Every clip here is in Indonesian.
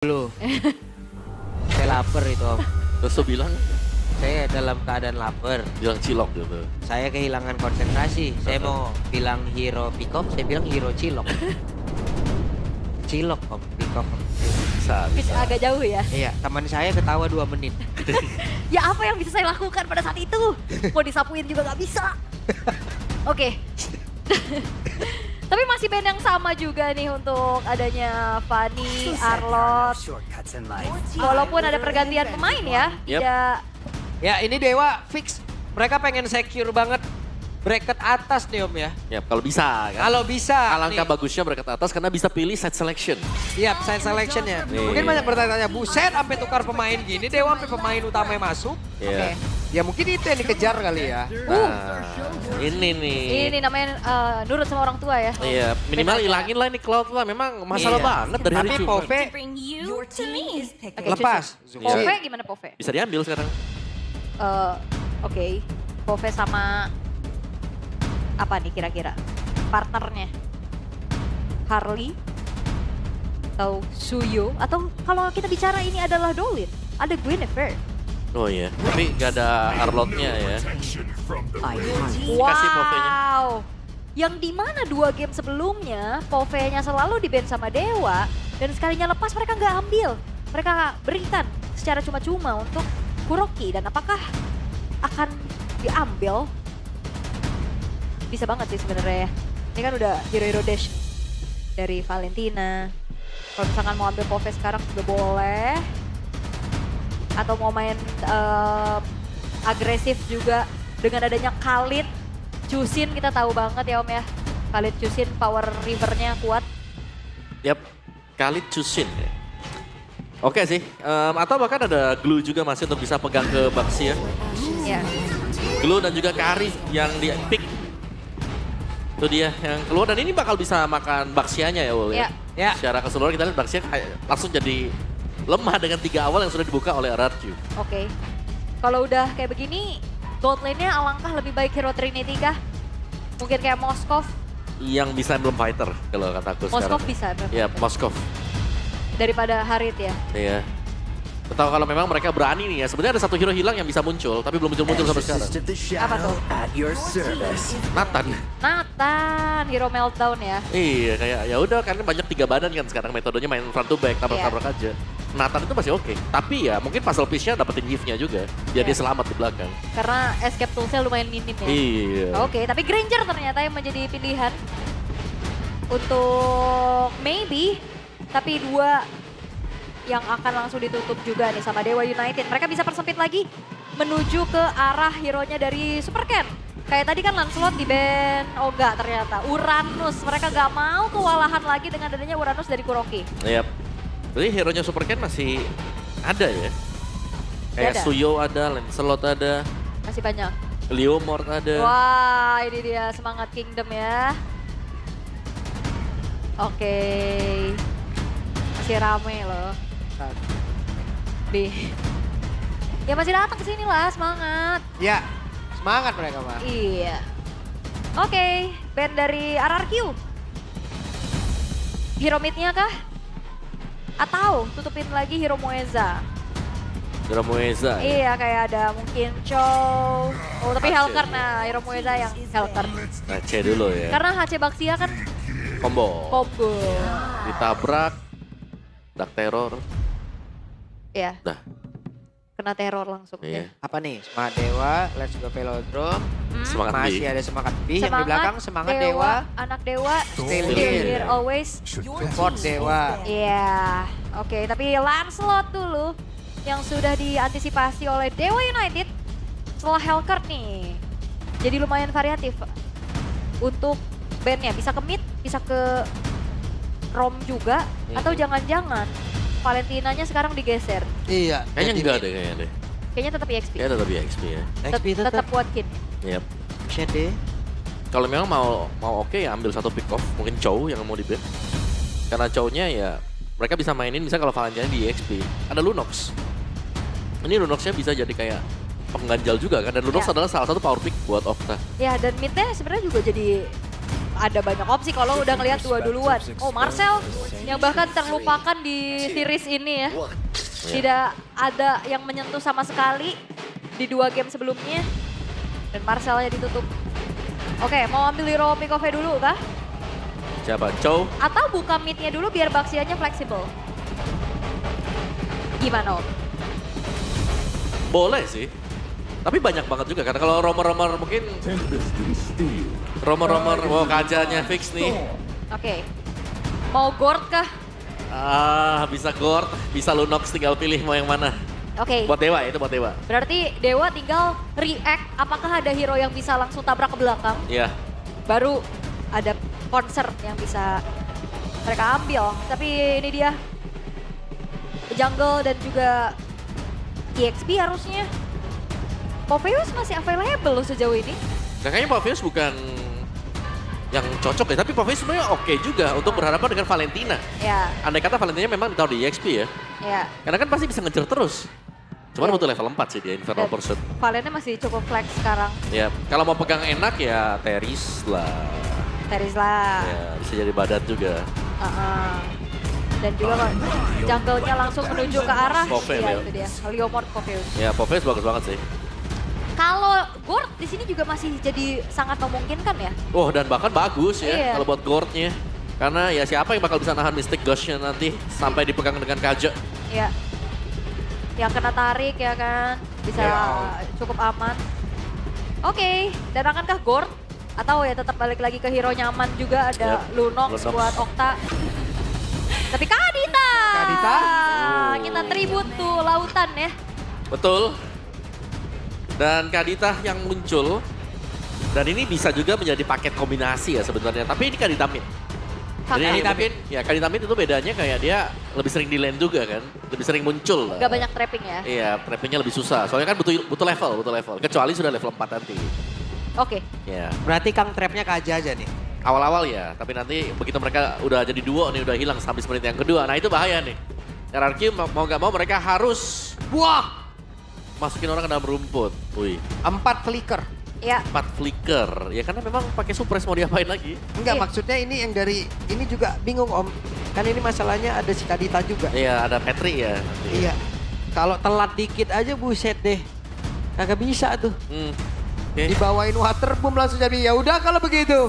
Dulu. Saya lapar itu Om. Terus lu bilang Saya dalam keadaan lapar. cilok gitu. Saya kehilangan konsentrasi. Saya mau bilang hero pick up, saya bilang hero cilok. Cilok Om, pick up. Bisa. Agak jauh ya. Iya, teman saya ketawa 2 menit. Ya apa yang bisa saya lakukan pada saat itu? Mau disapuin juga nggak bisa. Oke. Tapi masih band yang sama juga nih untuk adanya Fanny, Arlot. Walaupun ada pergantian pemain ya. Yep. Tidak. Ya ini Dewa fix. Mereka pengen secure banget bracket atas nih Om ya. Ya kalau bisa kan. Kalau bisa. Alangkah nih. bagusnya mereka ke atas karena bisa pilih set selection. Iya, side selection-nya. Nih. Mungkin banyak bertanya-tanya, buset sampai tukar pemain gini, Dewa sampai pemain utamanya masuk. Iya. Ya mungkin itu yang dikejar kali ya. Nah, ini nih. Ini namanya nurut sama orang tua ya. Iya, minimal ilangin lah ini cloud lah. Memang masalah Iya. banget dari hari Tapi Jumat. Pove bring you to me. Oke, lepas. Cucu. Pove gimana Pove? Bisa diambil sekarang. Oke. Pove sama apa nih kira-kira partnernya? Harley atau Suyo atau kalau kita bicara ini adalah Dolin, ada Guinevere. Oh iya, tapi gak ada Arlotnya ya. Kasih Pove-nya. Wow. Yang dimana 2 game sebelumnya Pove-nya selalu di-ban sama Dewa dan sekalinya lepas mereka nggak ambil. Mereka berikan secara cuma-cuma untuk Kuroki dan apakah akan diambil? Bisa banget sih sebenarnya ya. Ini kan udah hero-hero dash dari Valentina. Kalau misalkan mau ambil Pove sekarang juga boleh. Atau mau main agresif juga dengan adanya Khalid, Chusin kita tahu banget ya Om ya. Khalid Chusin power rivernya kuat. Yap, Khalid Chusin. Oke sih, atau bahkan ada Glue juga masih untuk bisa pegang ke Baxi ya. Ya. Glue dan juga Karif yang di pick. Itu dia yang keluar dan ini bakal bisa makan Baxianya ya Wul ya. Ya. Secara keseluruhan kita lihat Baxia langsung jadi lemah dengan 3 awal yang sudah dibuka oleh RRQ. Oke. Kalau udah kayak begini, gold lane-nya alangkah lebih baik Hero Trinity kah? Mungkin kayak Moskov. Yang bisa emblem fighter kalau kataku sekarang. Moskov bisa. Ya, Moskov. Daripada Harit ya. Iya. Atau kalau memang mereka berani nih ya, sebenarnya ada 1 hero hilang yang bisa muncul, tapi belum muncul-muncul sampai sekarang. Apa tuh? Nathan. Nathan, Hero Meltdown ya. Iya, kayak ya udah karena banyak 3 badan kan sekarang metodenya main front to back, tabrak-tabrak aja. Nathan itu masih oke, tapi ya mungkin puzzle piece-nya dapetin gift-nya juga, biar dia selamat di belakang. Karena escape tools-nya lumayan minim ya. Iya. Oke, tapi Granger ternyata yang menjadi pilihan untuk maybe, tapi 2 yang akan langsung ditutup juga nih sama Dewa United. Mereka bisa persempit lagi menuju ke arah hero-nya dari Super Ken. Kayak tadi kan Lancelot di ban, oh enggak ternyata. Uranus, mereka gak mau kewalahan lagi dengan adanya Uranus dari Kuroki. Yap. Jadi hero-nya Super Ken masih ada ya. Kayak Ada. Suyo ada, Lancelot ada, Masih banyak. Leomord ada. Wah, ini dia semangat Kingdom ya. Oke. Masih rame loh. Ya masih datang ke sini lah, semangat. Ya, semangat mereka Pak. Iya. Oke, band dari RRQ. Hero mid-nya kah? Atau tutupin lagi Hero Moeza? Hero Moeza. Ya. Iya, kayak ada mungkin Chow. Oh, tapi Hache. Helker, nah Hero Moeza yang Helker. Nah, C dulu ya. Karena HC Baxia kan Combo. combo. Ditabrak. Dark Terror. Iya, Dah. kena teror langsung. Iya. Apa nih? Semangat Dewa, Let's Go Velodrome. Semangat Masih B. ada semangat B yang di belakang semangat Dewa. Anak Dewa, Still here here. always. Support Dewa. Iya, oke. Tapi Lancelot dulu yang sudah diantisipasi oleh Dewa United setelah Hellcurt nih. Jadi lumayan variatif untuk bandnya. Bisa ke mid, bisa ke Rom juga. Atau jangan-jangan Valentinanya sekarang digeser. Iya. Kayaknya enggak deh kayaknya deh. Kayaknya tetap EXP. Kayaknya tetap XP ya. XP Tetap Watkin. Yap. Shade. Kalau memang mau oke ya ambil 1 pick off, mungkin Chow yang mau di ban. Karena Chow-nya ya mereka bisa mainin bisa kalau Valentina di XP. Ada Lunox. Ini Lunox-nya bisa jadi kayak pengganjal juga kan dan Lunox Ya. adalah salah satu power pick buat Okta. Ya, dan midnya sebenarnya juga jadi ada banyak opsi kalau udah ngelihat dua duluan. Oh, Marcel yang bahkan terlupakan di series ini ya. Tidak ada yang menyentuh sama sekali di 2 game sebelumnya. Dan Marcelnya ditutup. Oke, mau ambil hero pick off dulu kah? Siapa? Chow? Atau buka mid-nya dulu biar Baxiannya fleksibel? Gimana Om? Boleh sih. Tapi banyak banget juga karena kalau romer-romer mungkin romer-romer kajanya fix nih. Oke. Mau Gord kah? Bisa Gord, bisa Lunox, tinggal pilih mau yang mana. Oke. Buat Dewa, itu buat Dewa. Berarti Dewa tinggal react apakah ada hero yang bisa langsung tabrak ke belakang. Iya. Baru ada konser yang bisa mereka ambil. Tapi ini dia jungle dan juga EXP harusnya. Popheus masih available loh sejauh ini. Nah, kayaknya Popheus bukan yang cocok ya, tapi Popheus sebenarnya oke juga untuk berhadapan dengan Valentina. Ya, Andai kata Valentina memang ditaruh di EXP ya. ya. Karena kan pasti bisa ngejar terus. Cuman butuh level 4 sih dia, Infernal Dan Pursuit. Valennya masih cukup flex sekarang. Ya, kalau mau pegang enak ya Teris lah. Teris lah. Ya, bisa jadi badan juga. Dan juga jungle-nya langsung menuju ke arah. Popheus, Iya ya. itu dia. Leomord Popheus. Ya, Popheus bagus banget sih. Kalau Gord di sini juga masih jadi sangat memungkinkan ya. Oh, dan bahkan bagus ya Iya. kalau buat Gordnya. Karena ya siapa yang bakal bisa nahan Mystic Gush-nya nanti sampai dipegang dengan Kaja. Ya. Yang kena tarik ya kan. Bisa cukup aman. Oke, dan akankah Gord? Atau ya tetap balik lagi ke hero nyaman juga ada Yep, Lunox Lunox. buat Okta. Tapi Kadita! Kadita? Kita tribut tuh lautan ya. Betul. Dan Kadita yang muncul. Dan ini bisa juga menjadi paket kombinasi ya sebenarnya. Tapi ini Kadita mid. Jadi Kadita mungkin ya Kadita mid itu bedanya kayak dia lebih sering di lane juga kan. Lebih sering muncul. Gak banyak trapping ya. Iya, trappingnya lebih susah. Soalnya kan butuh level. Kecuali sudah level 4 nanti. Oke. Ya, Berarti Kang trapnya Kaja aja nih. awal-awal ya. Tapi nanti begitu mereka udah jadi duo nih, udah hilang habis menit yang kedua. Nah itu bahaya nih. RRQ mau gak mau mereka harus Wah, masukin orang ke dalam rumput. Wih, 4 flicker. Ya, 4 flicker. Ya karena memang pakai suppress mau diapain lagi. Enggak, Iya. maksudnya ini yang dari, ini juga bingung Om. Kan ini masalahnya ada si Kadita juga. Iya, ada Petri ya. nanti. Iya. Kalau telat dikit aja buset deh. Kagak bisa tuh. Oke. Dibawain water boom langsung jadi, ya udah kalau begitu.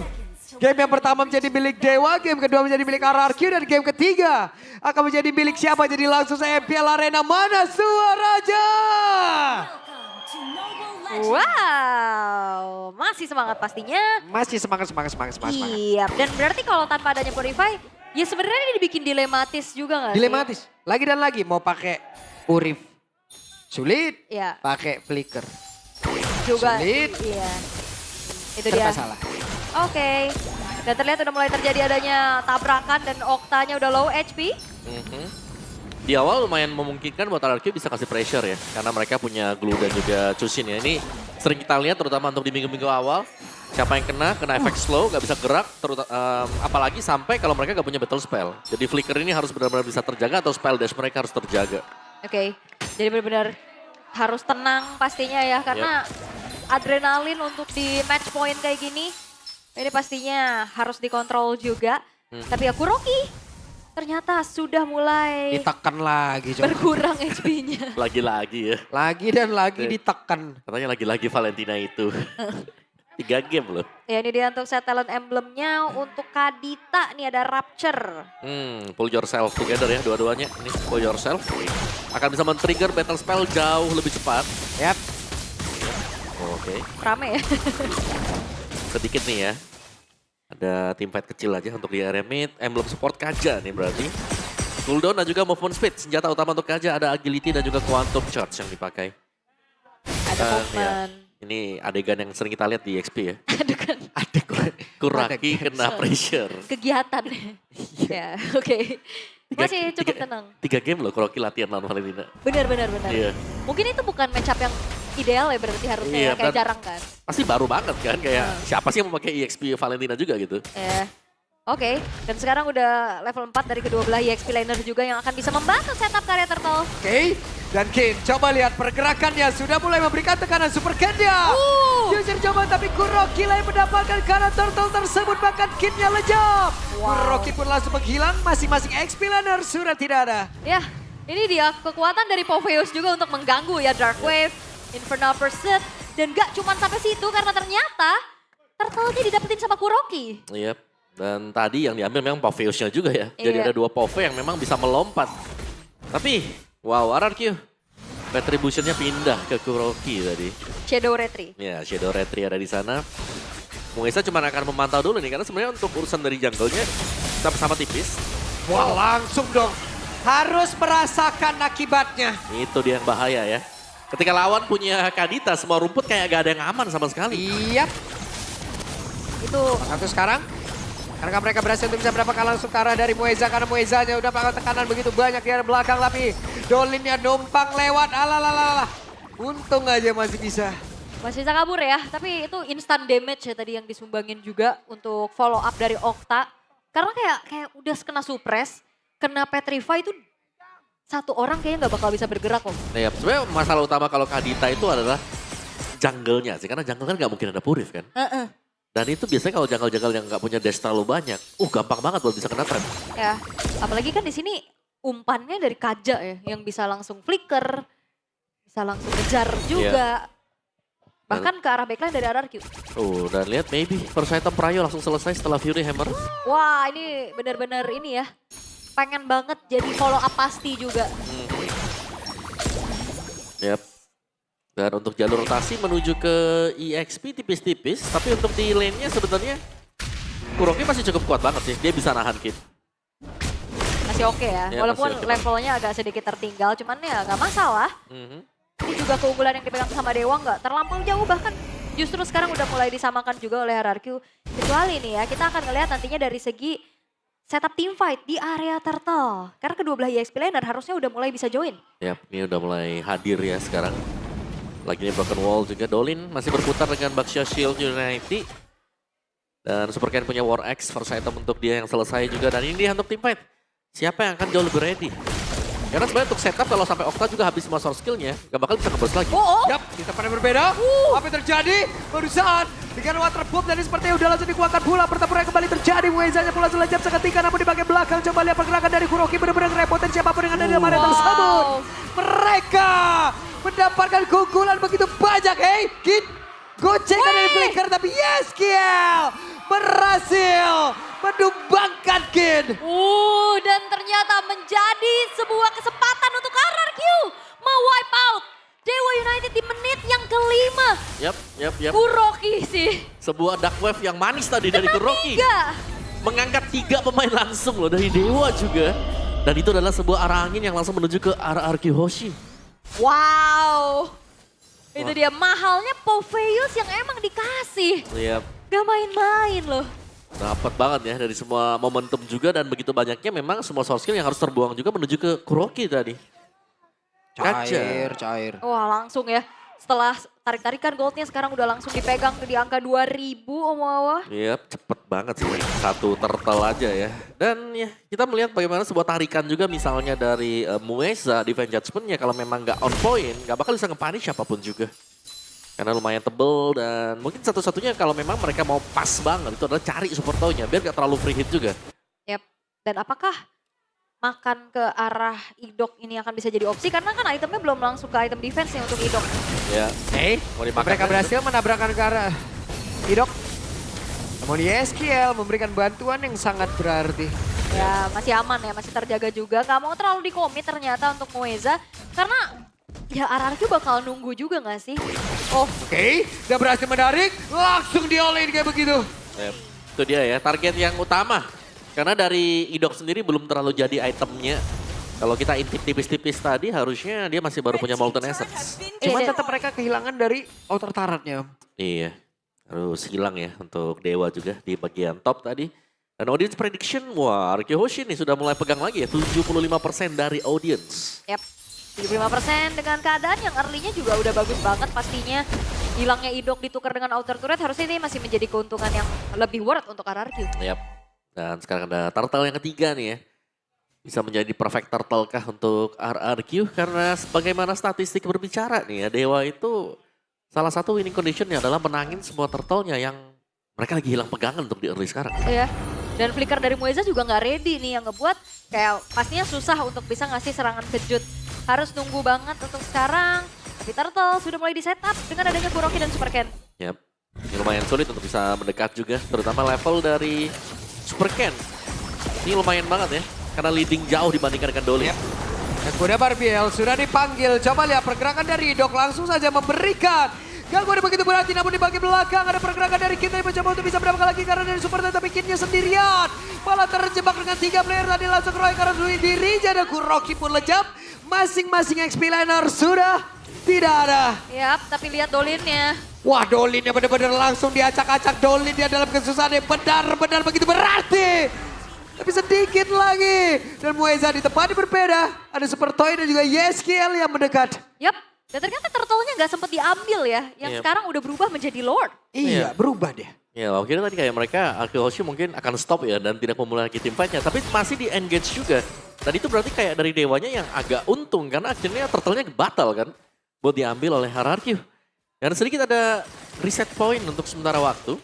Game yang pertama menjadi milik Dewa, game kedua menjadi milik RRQ, dan game ketiga akan menjadi milik siapa? Jadi langsung saya MPL Arena, mana suaranya? wow, masih semangat pastinya. Masih semangat. Iya, dan berarti kalau tanpa adanya Purify, ya sebenarnya ini dibikin dilematis juga nggak sih? Dilematis. Lagi dan lagi mau pakai Purif. Sulit. Iya, Pakai flicker. juga. Sulit. Iya, itu dia. Serba salah. Oke, dan terlihat udah mulai terjadi adanya tabrakan dan Oktanya udah low HP. Mhm. Di awal lumayan memungkinkan buat RRQ bisa kasih pressure ya. Karena mereka punya glue dan juga Chusin ya. Ini sering kita lihat terutama untuk di minggu-minggu awal. Siapa yang kena efek slow, gak bisa gerak. Apalagi sampai kalau mereka gak punya battle spell. Jadi flicker ini harus benar-benar bisa terjaga atau spell dash mereka harus terjaga. Oke, jadi benar-benar harus tenang pastinya ya. Karena adrenalin untuk di match point kayak gini. Ini pastinya harus dikontrol juga. Tapi ya Kuroki ternyata sudah mulai Ditekan lagi coba. berkurang HP-nya. Lagi-lagi ya. Lagi dan lagi ditekan. Katanya lagi-lagi Valentina itu. 3 game loh. Ya ini dia untuk set talent emblemnya untuk Kadita nih ada Rapture. Pull yourself together ya dua-duanya. Ini pull yourself. Akan bisa men-trigger battle spell jauh lebih cepat. Yap. Oke. Rame ya. Sedikit nih ya. Ada tim fight kecil aja untuk di area mid. Emblem support Kaja nih berarti. Cooldown dan juga movement speed. Senjata utama untuk Kaja ada agility dan juga quantum charge yang dipakai. Ada Ya, movement. ini adegan yang sering kita lihat di XP ya. Aduh kan Kuraki kena pressure. kegiatan. Ya oke. Masih cukup tenang. 3 game loh Kuraki latihan lawan Valentina. Benar. Iya. Mungkin itu bukan matchup yang ideal ya berarti harusnya Iya, ya, kayak dan- jarang kan. Pasti baru banget kan kayak siapa sih yang mau pakai EXP Valentina juga gitu. Oke, dan sekarang udah level 4 dari kedua belah EXP laner juga yang akan bisa membantu setup karya Turtle. Oke. Dan Kin, coba lihat pergerakannya sudah mulai memberikan tekanan super Ken-nya. User coba tapi Kuroki lah yang mendapatkan karena turtle tersebut, bahkan Kin-nya lejap. Kuroki pun langsung menghilang, masing-masing XP laner sudah tidak ada. Ya, ini dia kekuatan dari Popheus juga untuk mengganggu ya Dark Wave, Infernal Pursuit. Dan gak cuma sampai situ karena ternyata turtle-nya didapetin sama Kuroki. Yep. Dan tadi yang diambil memang Popheus-nya juga ya. Jadi Iya. ada 2 Pove yang memang bisa melompat. Tapi, wow, RRQ. Retribution-nya pindah ke Kuroki tadi. Shadow Retri. Ya, Shadow Retri ada di sana. Muesa cuma akan memantau dulu nih, karena sebenarnya untuk urusan dari jungle-nya sama-sama tipis. Wah, langsung dong. Harus merasakan akibatnya. Itu dia yang bahaya ya. Ketika lawan punya Kadita, semua rumput kayak gak ada yang aman sama sekali. Iya. Itu Satu sekarang. Karena mereka berhasil untuk bisa mendapatkan langsung ke arah dari Mueza. Karena Muezanya udah melakukan tekanan begitu banyak di arah belakang. Tapi Dolinnya numpang lewat. Alalala. Untung aja masih bisa. masih bisa kabur ya, tapi itu instant damage ya tadi yang disumbangin juga untuk follow up dari Okta. Karena kayak udah kena suppress, kena petrify itu satu orang kayaknya nggak bakal bisa bergerak kok. Nah, ya, sebenarnya masalah utama kalau Kadita itu adalah jungle-nya sih. Karena jungle kan nggak mungkin ada Purif kan. Dan itu biasanya kalau jungle-jungle yang nggak punya dash terlalu banyak, gampang banget buat bisa kena trap. Ya, apalagi kan di sini umpannya dari Kaja ya, yang bisa langsung flicker, bisa langsung kejar juga. Bahkan ke arah backline dari RRQ. Dan lihat maybe first item Prayo langsung selesai setelah Fury Hammer. Wah, ini benar-benar ini ya. Pengen banget jadi follow up pasti juga. Yap. Dan untuk jalur rotasi menuju ke EXP tipis-tipis. Tapi untuk di lane-nya sebenarnya Kuroki masih cukup kuat banget sih. Dia bisa nahan Kid. Masih oke ya. Ya, Walaupun masih oke. levelnya agak sedikit tertinggal, cuman ya nggak masalah. Ini juga keunggulan yang dipegang sama Dewa nggak terlampau jauh, bahkan justru sekarang udah mulai disamakan juga oleh RRQ. Kecuali nih ya, kita akan ngelihat nantinya dari segi setup team fight di area Turtle. Karena kedua belah EXP laner harusnya udah mulai bisa join. Yap, ini udah mulai hadir ya sekarang. Lagi ini Broken Wall juga. Dolin masih berputar dengan Baxia Shield Unity. Dan Super Ken punya War Axe, first item untuk dia yang selesai juga. Dan ini dia untuk team fight. Siapa yang akan jauh lebih ready? Karena sebenarnya untuk setup kalau sampai Okta juga habis semua source skillnya, gak bakal bisa nge-burst lagi. Yap, kita pada berbeda. Apa yang terjadi? Barusan dengan water bomb dan sepertinya udah langsung dikuatkan pula. Pertempuran kembali terjadi. Muezanya pula selejap seketika namun di bagian belakang. Coba lihat pergerakan dari Kuroki benar-benar ngerepotin siapapun yang ada di dalam area tersebut. Mereka mendapatkan keunggulan begitu banyak. Kid gocekan dari flicker tapi yes Kiel berhasil menumbangkan Kid. Dan ternyata menjadi sebuah kesempatan untuk RRQ me-wipe out Dewa United di menit yang kelima. Yap. Kuroki sih. Sebuah dark wave yang manis tadi dari Kuroki. 3. Mengangkat 3 pemain langsung loh dari Dewa juga. Dan itu adalah sebuah arah angin yang langsung menuju ke arah RRQ Hoshi. Wow. Itu dia mahalnya Popheus yang emang dikasih. Yap. Gak main-main loh. Dapat banget ya dari semua momentum juga dan begitu banyaknya memang semua source skill yang harus terbuang juga menuju ke Kuroki tadi. Cair. Wah langsung ya. Setelah tarik-tarikan goldnya sekarang udah langsung dipegang di angka 2000 Om Wawa. Yap, cepet banget sih. Satu turtle aja ya. Dan ya kita melihat bagaimana sebuah tarikan juga misalnya dari Mueza di Judgment-nya kalau memang nggak on point, nggak bakal bisa nge-punish siapapun juga. Karena lumayan tebel dan mungkin satu-satunya kalau memang mereka mau pas banget itu adalah cari support tow-nya biar gak terlalu free hit juga. Yap. Dan apakah makan ke arah Idok ini akan bisa jadi opsi? Karena kan itemnya belum langsung ke item defense nih untuk Idok. Ya, mau dimakan. Mereka berhasil menabrakkan ke arah Idok. Namun YSKL memberikan bantuan yang sangat berarti. Ya masih aman ya, masih terjaga juga. Gak mau terlalu dikomit ternyata untuk Mueza. Karena ya RRQ bakal nunggu juga gak sih? Oke, udah berhasil menarik, langsung di-all-in kayak begitu. Yep. Itu dia ya, target yang utama. Karena dari Idok sendiri belum terlalu jadi itemnya. Kalau kita intip tipis-tipis tadi harusnya dia masih baru punya Molten Essence. Cuman Iya. tetap mereka kehilangan dari outer turretnya. Iya, harus hilang ya untuk Dewa juga di bagian top tadi. Dan audience prediction, wah RRQ Hoshi nih sudah mulai pegang lagi ya, 75% dari audience. Yap, 75% dengan keadaan yang early-nya juga udah bagus banget pastinya. Hilangnya Idok ditukar dengan outer turret harusnya ini masih menjadi keuntungan yang lebih worth untuk RRQ. Yap. Dan sekarang ada turtle yang ketiga nih ya. Bisa menjadi perfect turtle kah untuk RRQ? Karena sebagaimana statistik berbicara nih ya, Dewa itu salah satu winning conditionnya adalah menangin semua turtle-nya yang mereka lagi hilang pegangan untuk di early sekarang. Iya. Dan flicker dari Mueza juga nggak ready nih yang ngebuat kayak pastinya susah untuk bisa ngasih serangan kejut. Harus nunggu banget untuk sekarang. Tapi Turtle sudah mulai di setup dengan adanya Kuroki dan Super Ken. Yap, ini lumayan sulit untuk bisa mendekat juga, terutama level dari Super Ken. Ini lumayan banget ya, karena leading jauh dibandingkan dengan Dolly. Yep. Dan kuda Barbiel sudah dipanggil. Coba lihat pergerakan dari Idok langsung saja memberikan. Gangguan begitu berarti namun di bagian belakang ada pergerakan dari Kid yang mencoba untuk bisa mendapatkan lagi karena dari Super tapi Kidnya sendirian. Malah terjebak dengan 3 player tadi langsung Roy karena dirinya ada Kuroki pun lejap. Masing-masing XP laner sudah tidak ada. Yap, tapi lihat Dolinnya. Wah, Dolinnya benar-benar langsung diacak-acak. Dolin dia dalam kesusahan yang benar-benar begitu berarti. Tapi sedikit lagi. Dan Mueza di tempat berbeda. Ada Super Toy dan juga Yeskiel yang mendekat. Yap, dan ternyata turtle-nya nggak sempat diambil ya. Yang sekarang udah berubah menjadi Lord. Iya, berubah dia. Ya, kira tadi kayak mereka Akihoshi mungkin akan stop ya dan tidak memulai lagi tim fight-nya. Tapi masih di engage juga. Tadi itu berarti kayak dari Dewanya yang agak untung karena akhirnya turtle-nya batal kan. Buat diambil oleh RRQ. Dan sedikit ada reset point untuk sementara waktu.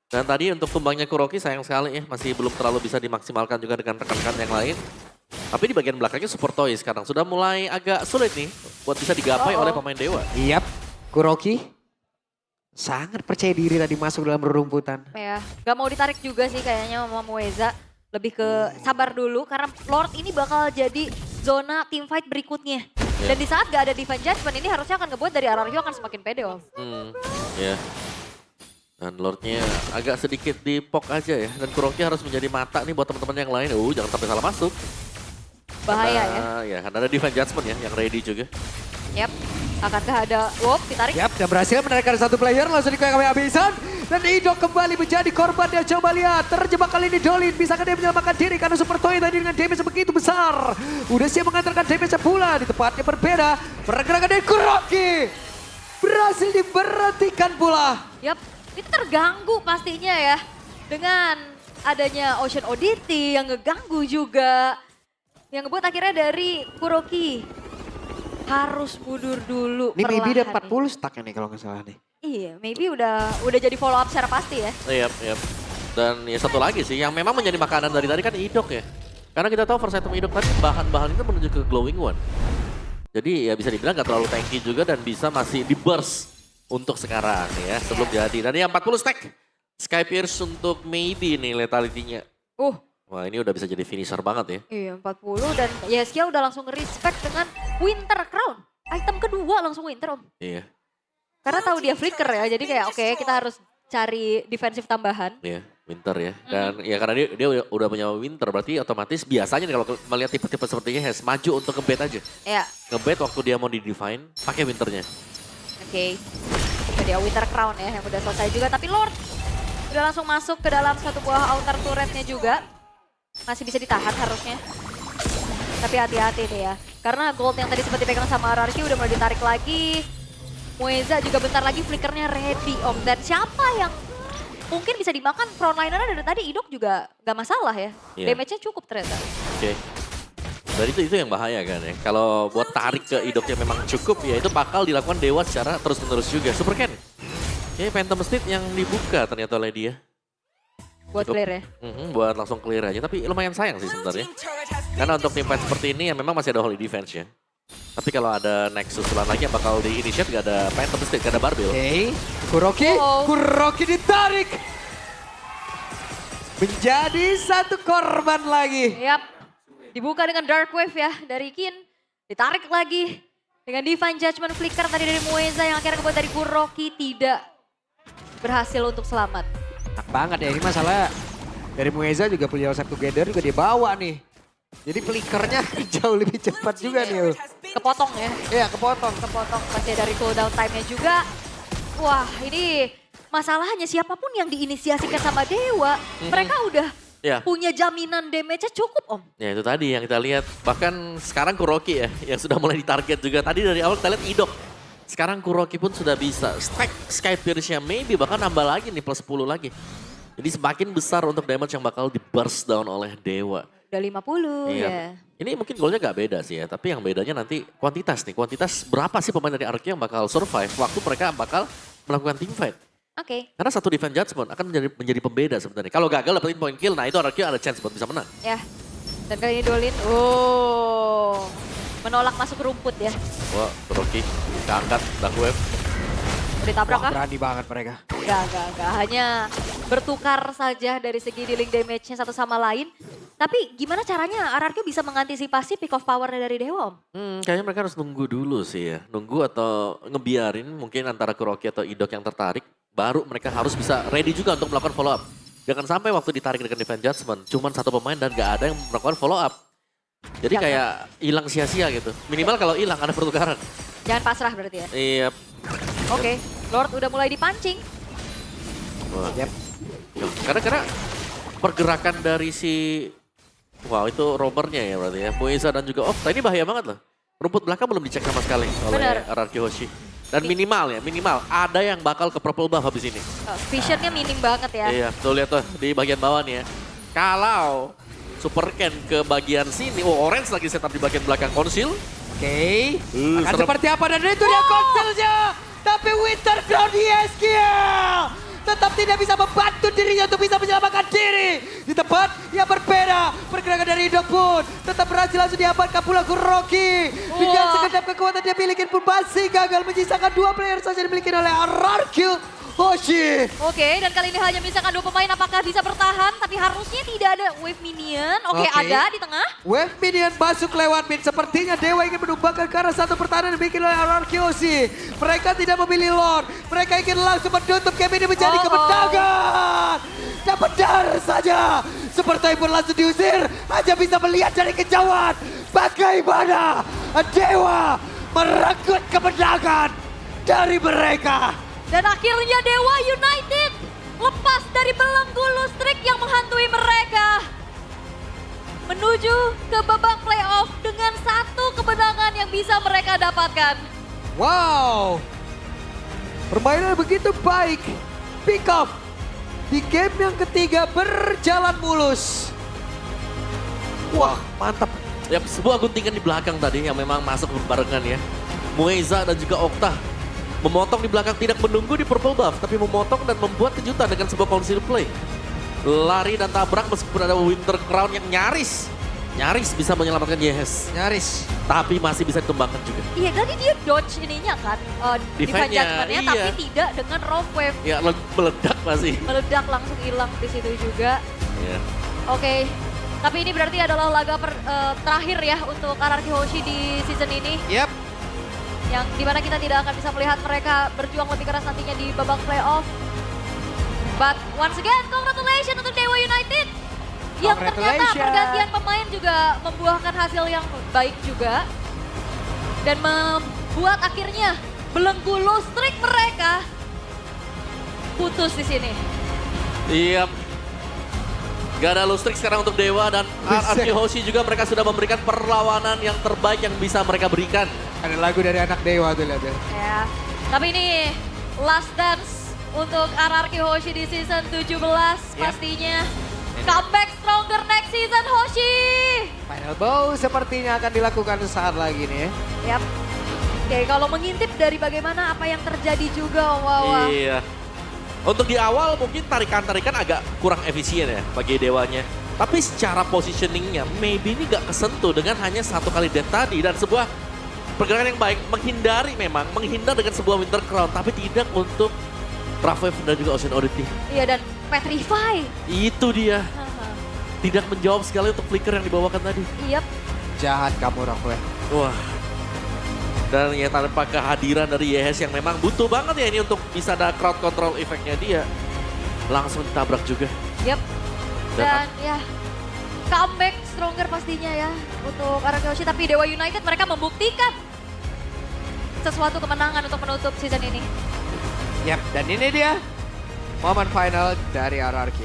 Dan tadi untuk tumbangnya Kuroki sayang sekali ya. Masih belum terlalu bisa dimaksimalkan juga dengan rekan-rekan yang lain. Tapi di bagian belakangnya Super Toy sekarang sudah mulai agak sulit nih. Buat bisa digapai oleh pemain Dewa. Yap, Kuroki sangat percaya diri tadi masuk dalam rerumputan. Ya, gak mau ditarik juga sih kayaknya sama Mueza. Lebih ke sabar dulu karena Lord ini bakal jadi zona teamfight berikutnya. Dan di saat gak ada Divine Judgment ini harusnya akan ngebuat dari RRQ akan semakin pede Om. Ya. Dan Lordnya agak sedikit dipok aja ya. Dan Kuroki harus menjadi mata nih buat teman-teman yang lain. Jangan sampai salah masuk. Bahaya Ya, karena ada Divine Judgment ya yang ready juga. Yap, akankah ada ditarik? Yap, dan berhasil menarikkan satu player langsung dikoyak habisan. Dan Idok kembali menjadi korban dia. Coba lihat, terjebak kali ini Dolin. Bisakah dia menyelamatkan diri karena Super Toy tadi dengan damage begitu besar. Udah siap mengantarkan damage pula di tempatnya berbeda. Pergerakan dari Kuroki berhasil diberhentikan pula. Yap, itu terganggu pastinya ya. Dengan adanya Ocean Oddity yang ngeganggu juga. Yang ngebuat akhirnya dari Kuroki harus mundur dulu. Ini maybe udah perlahan 40 stacknya nih kalau nggak salah nih. Iya, maybe udah jadi follow up secara pasti ya. Yap. Dan ya satu lagi sih, yang memang menjadi makanan dari tadi kan Idok ya. Karena kita tahu first item Idok tadi bahan-bahan itu menuju ke Glowing One. Jadi ya bisa dibilang gak terlalu tanky juga dan bisa masih di burst untuk sekarang ya, sebelum jadi. Dan yang 40 stack, Sky Pierce untuk maybe nih lethality-nya. Wah ini udah bisa jadi finisher banget ya. Iya 40 dan Yeskia udah langsung respect dengan Winter Crown. Item kedua langsung Winter Om. Iya. Karena tahu dia flicker ya, jadi kayak oke, kita harus cari defensif tambahan. Iya, Winter ya. Dan ya karena dia udah punya Winter, berarti otomatis biasanya nih kalau melihat tipe-tipe seperti ini, Hes maju untuk ngebet aja. Iya. Ngebet waktu dia mau di-define, pakai Winternya. Oke. Itu dia Winter Crown ya yang udah selesai juga. Tapi Lord udah langsung masuk ke dalam satu buah outer turretnya juga. Masih bisa ditahan harusnya. Tapi hati-hati nih ya. Karena gold yang tadi sempat dipegang sama RRQ udah mulai ditarik lagi. Mueza juga bentar lagi flickernya ready Om. Dan siapa yang mungkin bisa dimakan frontlinernya dari tadi Idok juga gak masalah ya. Iya. Damage-nya cukup ternyata. Oke. Dan itu yang bahaya kan ya. Kalau buat tarik ke Idok yang memang cukup ya itu bakal dilakukan Dewa secara terus-menerus juga. Super Ken. Oke, Phantom Steed yang dibuka ternyata oleh dia. Buat Cukup. clear ya. Buat langsung clear aja. Tapi lumayan sayang sih sebenarnya. Karena untuk tim fight seperti ini ya memang masih ada Holy Defense ya. Tapi kalau ada next susulan lagi yang bakal di-initiate gak ada Phantom Steed, gak ada Barbell. Oke, Kuroki, Kuroki ditarik. Menjadi satu korban lagi. Yap. Dibuka dengan Dark Wave ya dari Kin. Ditarik lagi dengan Divine Judgment Flicker tadi dari Mueza yang akhirnya kebuat dari Kuroki tidak berhasil untuk selamat. Enak banget ya, ini masalah dari Mueza juga punya Step Together juga dia bawa nih. Jadi flickernya jauh lebih cepat juga nih. Kepotong ya. Iya, kepotong. Kepotong pasti dari cooldown time-nya juga. Wah ini masalahnya siapapun yang diinisiasikan sama Dewa. Mereka udah punya jaminan damage-nya cukup Om. Ya itu tadi yang kita lihat. Bahkan sekarang Kuroki ya yang sudah mulai ditarget juga. Tadi dari awal kita lihat Idok. Sekarang Kuroki pun sudah bisa stack Sky Pierce-nya maybe bahkan nambah lagi nih plus 10 lagi. Jadi semakin besar untuk damage yang bakal di burst down oleh Dewa. Udah 50 Iya. ya. Ini mungkin golnya gak beda sih ya, tapi yang bedanya nanti kuantitas nih. Kuantitas berapa sih pemain dari Arki yang bakal survive waktu mereka bakal melakukan team fight. Oke, Karena satu defense judgment akan menjadi pembeda sebenarnya. Kalau gagal dapetin point kill, nah itu Arki ada chance buat bisa menang. ya. Dan kali ini Dolin, menolak masuk rumput ya. Wah, Rocky keangkat, dark wave. Udah ditabrak Wah, kah? berani banget mereka. Gak. Hanya bertukar saja dari segi dealing damage-nya satu sama lain. Tapi gimana caranya RRQ bisa mengantisipasi pick of power-nya dari Dewa, Om? Kayaknya mereka harus nunggu dulu sih ya. Nunggu atau ngebiarin mungkin antara Kuroki atau Idok yang tertarik. Baru mereka harus bisa ready juga untuk melakukan follow up. Jangan sampai waktu ditarik dengan defense judgment, cuman satu pemain dan gak ada yang melakukan follow up. Jadi Siap, kayak hilang sia-sia gitu. Minimal kalau hilang ada pertukaran. Jangan pasrah berarti ya? Iya. Oke, Lord udah mulai dipancing. Wah. Yep. Karena pergerakan dari si, wow itu robernya ya berarti ya. Moeza dan juga Okta ini bahaya banget loh. Rumput belakang belum dicek sama sekali oleh Benar. RRQ Hoshi. Dan minimal ada yang bakal ke purple buff habis ini. Visionnya minim banget ya. Iya, tuh lihat tuh di bagian bawah nih ya. Kalau Super Ken ke bagian sini, Orange lagi setup di bagian belakang konsil. Oke, akan serem. seperti apa dan itu dia konselnya. Tapi Winter Crown di SQL tetap tidak bisa membantu dirinya untuk bisa menyelamatkan diri. Di tempat yang berbeda, pergerakan dari Idok pun tetap berhasil langsung diamankan pula Kuroki. Dengan segenap kekuatan dia miliki pun masih gagal menyisakan 2 player saja dimiliki oleh RRQ Hoshi. Oke, dan kali ini hanya menyisakan 2 pemain. Apakah bisa bertahan? Tapi harusnya tidak ada wave minion. Oke, Oke. ada di tengah. Wave minion masuk lewat mid. Sepertinya Dewa ingin menumbangkan ke arah satu pertahanan yang dibikin oleh RRQ Hoshi. Mereka tidak memilih Lord. Mereka ingin langsung menutup game ini menjadi kemenangan. Dan benar saja. Seperti pun langsung diusir. Hanya bisa melihat dari kejauhan. Bagaimana Dewa merenggut kemenangan dari mereka. Dan akhirnya Dewa United lepas dari belenggu lustrik yang menghantui mereka. Menuju ke babak playoff dengan 1 kemenangan yang bisa mereka dapatkan. Wow. Permainan begitu baik. Pick up. Di game yang ketiga berjalan mulus. Wah, mantap. Ya, sebuah guntingan di belakang tadi yang memang masuk berbarengan ya. Moeza dan juga Okta memotong di belakang, tidak menunggu di purple buff, tapi memotong dan membuat kejutan dengan sebuah conceal play. Lari dan tabrak meskipun ada Winter Crown yang nyaris bisa menyelamatkan Yes. Nyaris. Tapi masih bisa ditumbangkan juga. Iya, tadi dia dodge ininya kan, defense Defense-nya, judgment-nya, iya. tapi tidak dengan rogue wave. Ya meledak masih. Meledak langsung hilang di situ juga. Ya. Oke, tapi ini berarti adalah laga terakhir ya untuk RRQ Hoshi di season ini. Yap. Yang dimana kita tidak akan bisa melihat mereka berjuang lebih keras nantinya di babak playoff. But once again, congratulations untuk Dewa United. Yang ternyata Congratulations. pergantian pemain juga membuahkan hasil yang baik juga. Dan membuat akhirnya belenggu lustrik mereka putus di sini. Iya. Gak ada lustrik sekarang untuk Dewa dan RRQ Hoshi juga mereka sudah memberikan perlawanan yang terbaik yang bisa mereka berikan. Ada lagu dari anak Dewa tuh lihat ya. Ya. Tapi ini last dance untuk RRQ Hoshi di season 17 pastinya. Comeback stronger next season Hoshi. Final bow sepertinya akan dilakukan saat lagi nih ya. Yap. Oke, kalau mengintip dari bagaimana apa yang terjadi juga Om Wawa. Iya. Untuk di awal mungkin tarikan-tarikan agak kurang efisien ya bagi Dewanya. Tapi secara positioningnya maybe ini gak kesentuh dengan hanya 1 kali death tadi. Dan sebuah pergerakan yang baik menghindar dengan sebuah Winter Crown. Tapi tidak untuk Ravwave dan juga Ocean Oddity. Iya, dan Petrify. Itu dia. Tidak menjawab sekali untuk flicker yang dibawakan tadi. Yap. Jahat kamu Rafwe. Wah. Dan ya tanpa kehadiran dari YS yang memang butuh banget ya ini untuk bisa ada crowd control efeknya dia. Langsung ditabrak juga. Yap. Dan ya comeback stronger pastinya ya untuk RRQ Hoshi. Tapi Dewa United mereka membuktikan sesuatu kemenangan untuk menutup season ini. Yap, dan ini dia momen final dari RRQ.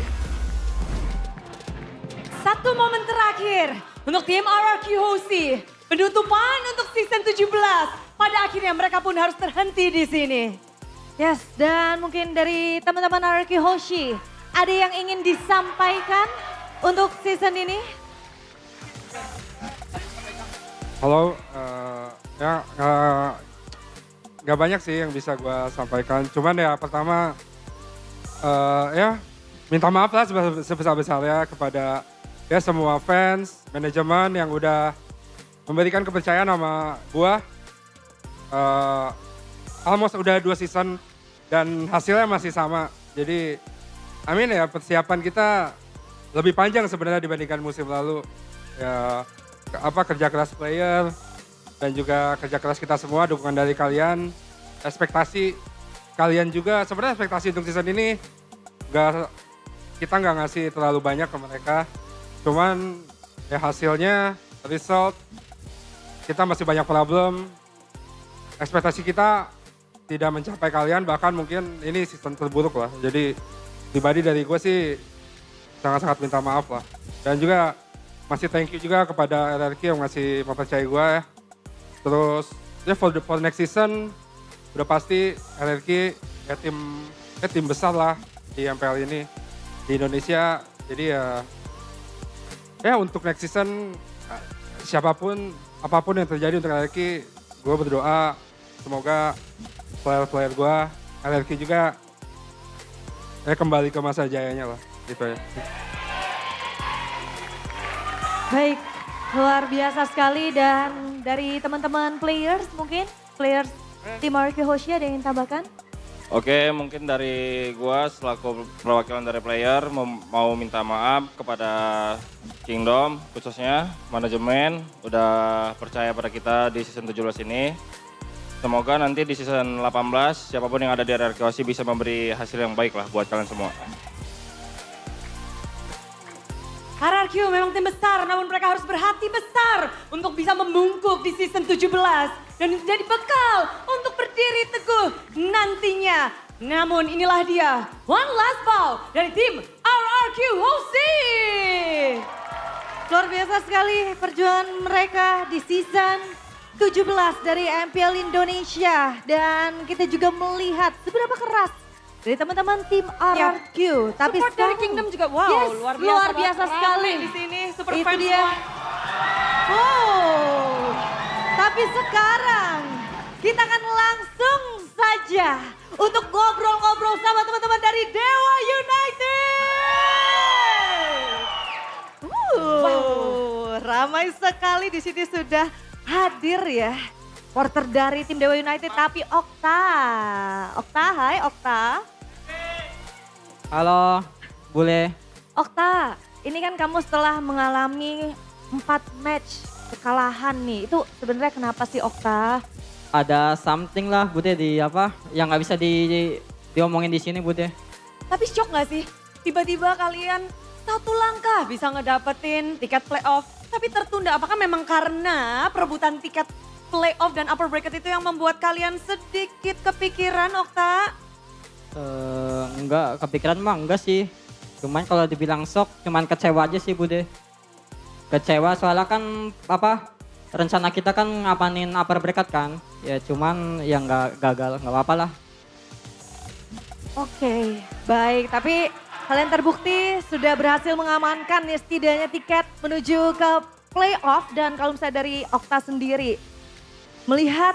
Satu momen terakhir untuk tim RRQ Hoshi. Penutupan untuk season 17. Pada akhirnya mereka pun harus terhenti di sini. Yes, dan mungkin dari teman-teman RRQ Hoshi, ada yang ingin disampaikan untuk season ini? Halo, ya nggak banyak sih yang bisa gue sampaikan. Cuman ya pertama ya minta maaf lah sebesar-besarnya kepada ya semua fans, manajemen yang udah memberikan kepercayaan sama gue. Almost udah 2 season dan hasilnya masih sama. Jadi amin ya persiapan kita lebih panjang sebenarnya dibandingkan musim lalu. Ya kerja keras player dan juga kerja keras kita semua, dukungan dari kalian, ekspektasi kalian juga. Sebenarnya ekspektasi untuk season ini kita nggak ngasih terlalu banyak ke mereka. Cuman ya hasilnya, result, kita masih banyak problem. Ekspektasi kita tidak mencapai kalian, bahkan mungkin ini season terburuk lah. Jadi pribadi dari gue sih sangat-sangat minta maaf lah. Dan juga masih thank you juga kepada RRQ yang masih mempercayai gue ya. Terus ya for next season udah pasti RRQ ya tim besar lah di MPL ini di Indonesia. Jadi ya untuk next season siapapun apapun yang terjadi untuk RRQ, gue berdoa semoga player-player gue RRQ juga ya kembali ke masa jayanya lah gitu ya. Baik, luar biasa sekali dan dari teman-teman players mungkin, players tim RRQ Hoshi ada yang ingin tambahkan? Oke, mungkin dari gua selaku perwakilan dari player mau minta maaf kepada Kingdom khususnya manajemen udah percaya pada kita di season 17 ini. Semoga nanti di season 18 siapapun yang ada di RRQ Hoshi bisa memberi hasil yang baik lah buat kalian semua. RRQ memang tim besar, namun mereka harus berhati besar untuk bisa membungkuk di season 17 dan menjadi bekal untuk berdiri teguh nantinya. Namun inilah dia, one last ball dari tim RRQ Hoshi. Luar biasa sekali perjuangan mereka di season 17 dari MPL Indonesia. Dan kita juga melihat seberapa keras dari teman-teman tim RRQ. Tapi support dari Kingdom juga wow, yes, luar biasa sekali di sini, super itu fans dia. semua. Oh, tapi sekarang kita akan langsung saja untuk ngobrol-ngobrol sama teman-teman dari Dewa United. Ramai sekali di sini sudah hadir ya. Supporter dari tim Dewa United, tapi Okta, hai Okta. Halo, Bule. Okta, ini kan kamu setelah mengalami 4 match kekalahan nih, itu sebenarnya kenapa sih Okta? Ada something lah Bude di yang nggak bisa diomongin di sini Bude. Tapi shock gak sih? Tiba-tiba kalian 1 langkah bisa ngedapetin tiket playoff, tapi tertunda. Apakah memang karena perebutan tiket playoff dan upper bracket itu yang membuat kalian sedikit kepikiran, Okta? Enggak, kepikiran mah enggak sih. Cuman kalau dibilang shock, cuman kecewa aja sih Bude. Kecewa soalnya kan rencana kita kan ngapanin upper bracket kan. Ya cuman yang enggak gagal, enggak apa-apa lah. Oke, baik. Tapi kalian terbukti sudah berhasil mengamankan ya setidaknya tiket menuju ke playoff. Dan kalau misalnya dari Okta sendiri, melihat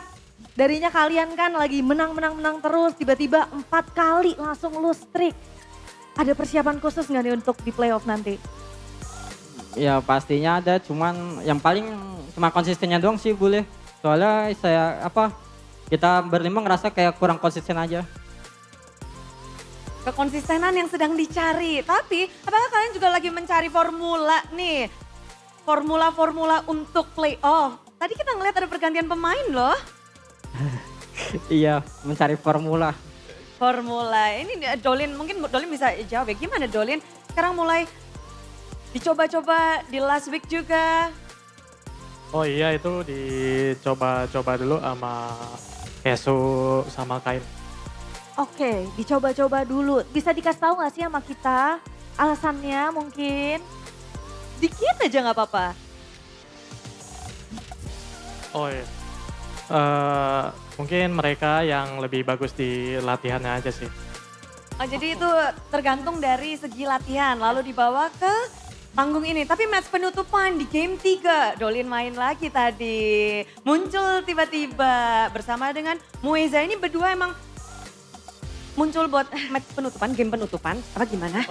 darinya kalian kan lagi menang terus, tiba-tiba 4 kali langsung lose streak. Ada persiapan khusus nggak nih untuk di playoff nanti? Ya pastinya ada, cuman yang paling cuma konsistennya doang sih Bule. Soalnya kita berlima ngerasa kayak kurang konsisten aja. Kekonsistenan yang sedang dicari. Tapi apakah kalian juga lagi mencari formula nih? Formula untuk playoff. Tadi kita ngeliat ada pergantian pemain loh. Iya, mencari formula. Ini Dolin, mungkin Dolin bisa jawab ya. Gimana Dolin? Sekarang mulai dicoba-coba di last week juga. Oh iya, itu dicoba-coba dulu sama Kesu sama Kain. Oke, dicoba-coba dulu. Bisa dikasih tahu nggak sih sama kita alasannya mungkin? Dikit aja nggak apa-apa. Oh iya. Mungkin mereka yang lebih bagus di latihannya aja sih. Oh, jadi itu tergantung dari segi latihan, lalu dibawa ke panggung ini. Tapi match penutupan di game 3, Dolin main lagi tadi. Muncul tiba-tiba bersama dengan Mueza. Ini berdua emang muncul buat match penutupan, game penutupan, apa gimana?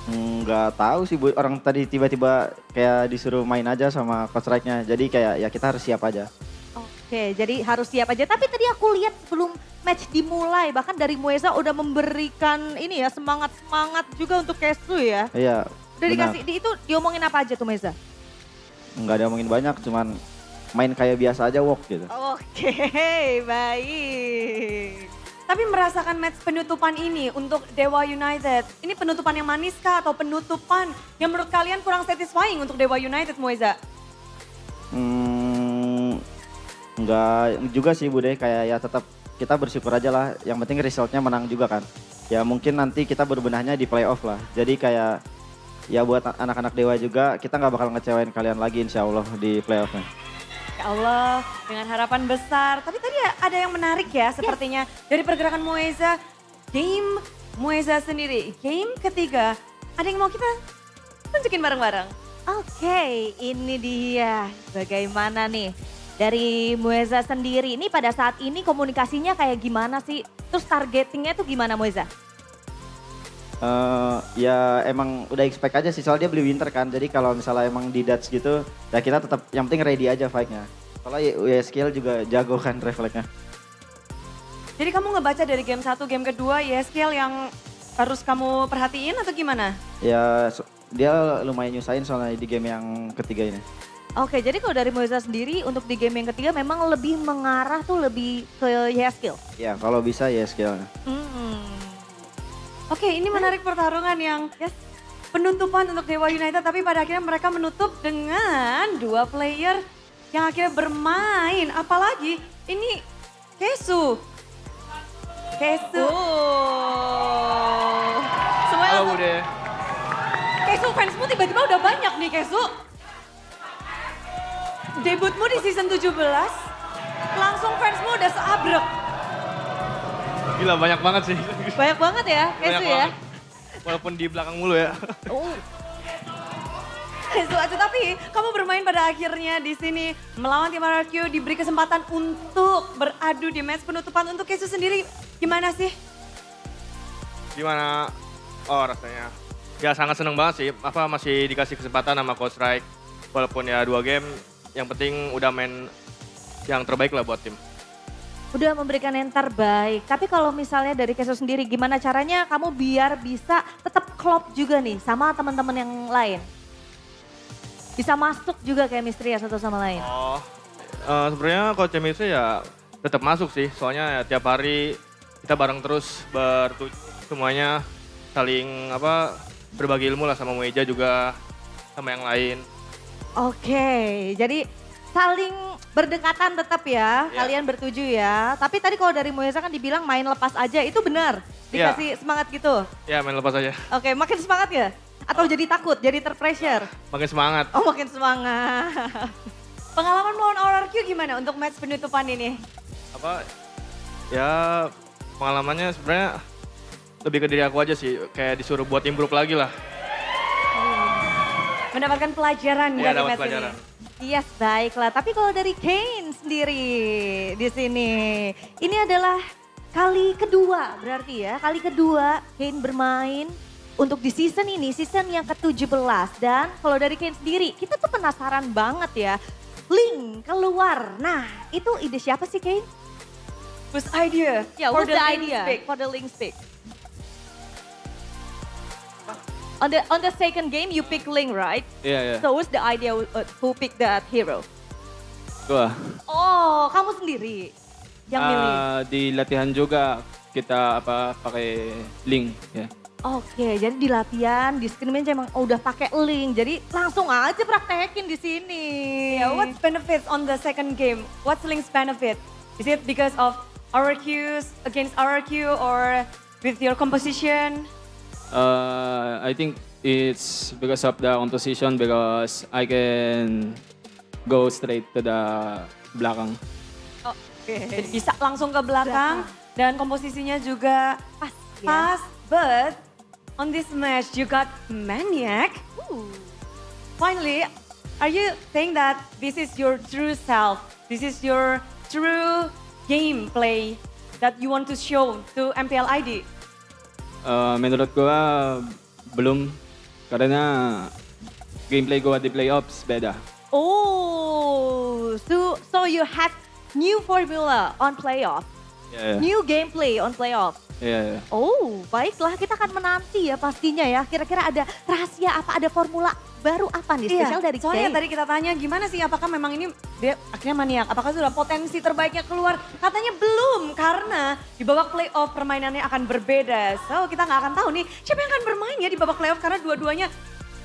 Nggak tahu sih Bu, orang tadi tiba-tiba kayak disuruh main aja sama coach Raik-nya. Jadi kayak ya kita harus siap aja. Oke, jadi harus siap aja. Tapi tadi aku lihat sebelum match dimulai, bahkan dari Mueza udah memberikan ini ya semangat juga untuk Kesu ya. Iya, Udah benar. dikasih, itu diomongin apa aja tuh Mueza? Nggak ada ngomongin banyak, cuman main kayak biasa aja walk gitu. Oke, baik. Tapi merasakan match penutupan ini untuk Dewa United, ini penutupan yang manis kah atau penutupan yang menurut kalian kurang satisfying untuk Dewa United, Mueza? Nggak juga sih Bude, kayak ya tetap kita bersyukur aja lah. Yang penting resultnya menang juga kan. Ya mungkin nanti kita berbenahnya di playoff lah. Jadi kayak ya buat anak-anak Dewa juga kita nggak bakal ngecewain kalian lagi insya Allah di playoffnya. Ya Allah, dengan harapan besar. Tapi tadi ada yang menarik ya sepertinya dari pergerakan Mueza. Game Mueza sendiri, game ketiga. Ada yang mau kita tunjukin bareng-bareng? Oke, ini dia. Bagaimana nih dari Mueza sendiri ini pada saat ini komunikasinya kayak gimana sih? Terus targetingnya tuh gimana Mueza? Ya emang udah expect aja sih, soalnya dia beli winter kan. Jadi kalau misalnya emang di Dutch gitu, ya kita tetap yang penting ready aja fight-nya. Soalnya YSKL juga jago kan refleksnya. Jadi kamu ngebaca dari game 1, game kedua, YSKL yang harus kamu perhatiin atau gimana? Ya dia lumayan nyusahin soalnya di game yang ketiga ini. Oke, jadi kalau dari Mueza sendiri untuk di game yang ketiga memang lebih mengarah tuh lebih ke skill. Ya kalau bisa YSKL. Oke, ini menarik pertarungan yang penutupan untuk Dewa United, tapi pada akhirnya mereka menutup dengan 2 player yang akhirnya bermain. Apalagi ini Kesu. Semuanya Halo Bude. Kesu, fansmu tiba-tiba udah banyak nih Kesu. Debutmu di season 17, langsung fansmu udah seabrek. Gila banyak banget sih. Banyak banget ya, Kesu ya. Banget. Walaupun di belakang mulu ya. Kesu aja, tapi kamu bermain pada akhirnya di sini melawan tim RRQ, diberi kesempatan untuk beradu di match penutupan. Untuk Kesu sendiri gimana sih? Gimana? Oh rasanya. Ya sangat seneng banget sih. Masih dikasih kesempatan sama Coach Raik. Walaupun ya 2 game, yang penting udah main yang terbaik lah buat tim. Udah memberikan yang terbaik. Tapi kalau misalnya dari Kesu sendiri, gimana caranya kamu biar bisa tetap klop juga nih sama teman-teman yang lain? Bisa masuk juga chemistry ya satu sama lain. Sebenarnya kalau chemistry ya tetap masuk sih. Soalnya ya tiap hari kita bareng terus bertujuh semuanya saling berbagi ilmu lah sama Mueja juga sama yang lain. Oke, jadi saling berdekatan tetap ya, kalian bertuju ya. Tapi tadi kalau dari Mueza kan dibilang main lepas aja, itu benar? Dikasih semangat gitu? Ya main lepas aja. Oke, makin semangat ya? Atau jadi takut, jadi terpressure? Makin semangat. Oh makin semangat. Pengalaman melawan RRQ gimana untuk match penutupan ini? Ya pengalamannya sebenarnya lebih ke diri aku aja sih. Kayak disuruh buat improve lagi lah. Mendapatkan pelajaran Iya, dari dapat match pelajaran. ini. Yes, baiklah. Tapi kalau dari Kane sendiri di sini, ini adalah kali kedua berarti ya. Kali kedua Kane bermain untuk di season ini, season yang ke-17. Dan kalau dari Kane sendiri, kita tuh penasaran banget ya. Link keluar. Nah, itu ide siapa sih Kane? Whose idea? Yeah, For what's the link idea pick? for the Link pick? On the second game, you pick Link, right? Iya. So what's the idea who pick that hero? Gua. Oh, kamu sendiri yang milih. Di latihan juga kita pakai link ya. Oke, jadi di latihan, di scrimmage emang udah pakai link. Jadi langsung aja praktekin di sini. Yeah, what's benefits on the second game? What's Link's benefit? Is it because of RRQs against RRQ or with your composition? I think it's because of the composition because I can go straight to the belakang. Jadi bisa langsung ke belakang dan komposisinya juga pas, but on this match you got Maniac. Finally, are you saying that this is your true self? This is your true gameplay that you want to show to MPL ID? Menurut gua belum, karena gameplay gua di playoffs beda. Oh, so you have new formula on playoff, Yeah. new gameplay on playoff. Yeah. Oh, baiklah kita akan menanti ya pastinya ya. Kira-kira ada rahasia apa, ada formula baru apa nih spesial dari soalnya Kay? tadi kita tanya gimana sih apakah memang ini dia akhirnya Maniac, apakah sudah potensi terbaiknya keluar? Katanya belum karena di babak playoff permainannya akan berbeda. So kita nggak akan tahu nih siapa yang akan bermain ya di babak playoff karena dua-duanya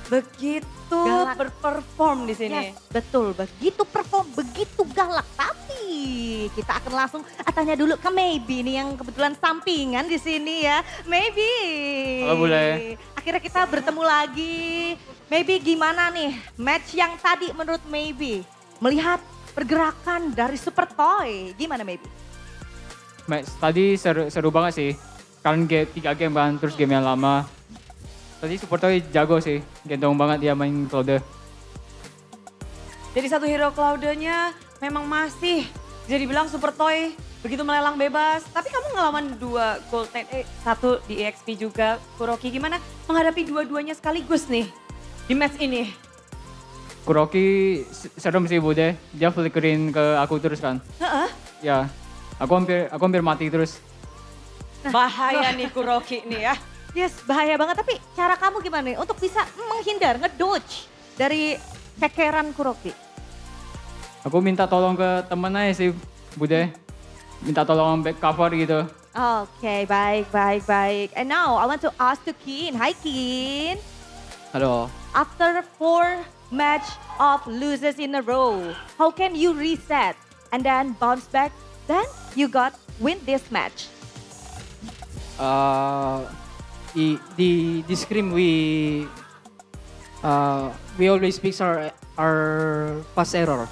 begitu Galak. berperform di sini. Yes, betul, begitu perform, begitu galak. Tapi kita akan langsung tanya dulu ke Maybe nih yang kebetulan sampingan di sini ya. Maybe. Halo, Bule. Akhirnya kita bertemu lagi. Maybe gimana nih match yang tadi menurut Maybe? Melihat pergerakan dari Super Toy, gimana Maybe? Match tadi seru banget sih. Kan 3 game kan, terus game yang lama. Tadi Super Toy jago sih, gendong banget dia main Cloud. Jadi satu hero Cloud-nya memang masih bisa dibilang Super Toy begitu melelang bebas. Tapi kamu ngelawan 2 Gold 10, 1 di EXP juga. Kuroki gimana menghadapi dua-duanya sekaligus nih di match ini? Kuroki serem sih Bude, dia flickerin ke aku terus kan. Heeh. Ya, aku hampir mati terus. Bahaya nih Kuroki nih ya. Yes, bahaya banget. Tapi cara kamu gimana nih untuk bisa menghindar, ngedodge dari kekeran Kuroki? Aku minta tolong ke temen aja sih Bude, minta tolong back cover gitu. Oke, baik. And now I want to ask to Kin. Hi Kin. Halo. After 4 match of losses in a row, how can you reset and then bounce back? Then you got win this match. The scrim we always fix our pass error.